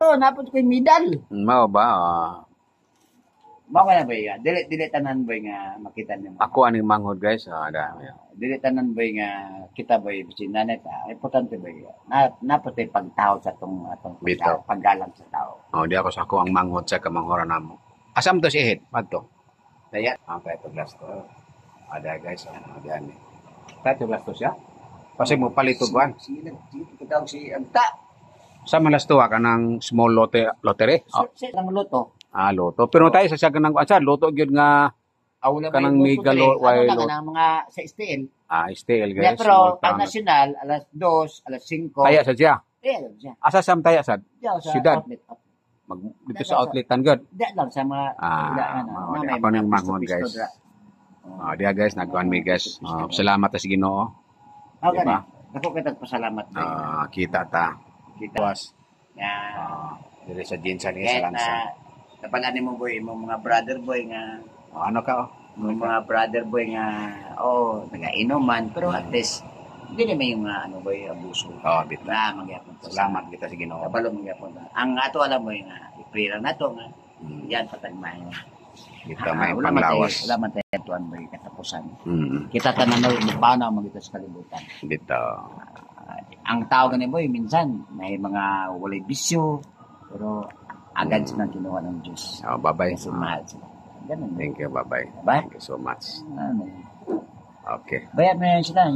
Oh, napod ko yung medal. Mao ba? Mao na ba ya? Dili tanan ba nga makita niyo. Ako aning manghod guys. Dili tanan ba nga kita ba bisinan ta. Importante ba ya? Napotay pagtao sa atong Bitaw. paggalang sa tao. Oh, di ako sa ako ang manghod sa kamanghoran namo. Asam to si Ihit? Madto. Kaya Kaya to glass to. Ada guys, diyan ni. Kaya to glass to siya. Kasi mo palito buwan. sige kita si Anta. Sa malas to ka ng small lottery. Sa nang luto. Loto. Pero tayo sa siya kanang asa loto gyud nga Awala kanang megalo ano na lot. kanang mga sa STL. STL Yeah, guys. pero small ang town. nasyonal alas 2, alas 5. Taya sa siya. Alam siya. Asa sam taya sad? Diyaw sa Siyudad. outlet. Mag dito sa outletan gud. Di lang sa mga Ako nang manghod guys. Diya guys, nagkuhan mi guys. Salamat sa Ginoo. Okay Diba? na. Ako kita pasalamat. Kita ta. Kita. Was dire sa Jinsan ni sa Lansa. Napalaan mo boy, mo mga brother boy nga Ano ka? mga brother boy nga nagainuman pero at least hindi naman yung ano boy abuso. Bit. Magyapon. Salamat kita sa Ginoo. Kabalo magyapon. Ang ato alam mo nga i-pray na to nga yan patagmahin. Kita may panglawas. Wala man tayo tuan boy katapusan. Mm. Kita tanan na paano magita sa kalibutan. Dito. Ang tao gani boy minsan may mga walay bisyo pero agad silang kinuha ng Diyos. Bye-bye. Kasi mahal sila. Ganun. Thank you. Bye-bye. Bye. Thank you so much. Ano? Okay. Bayad mo yan sila.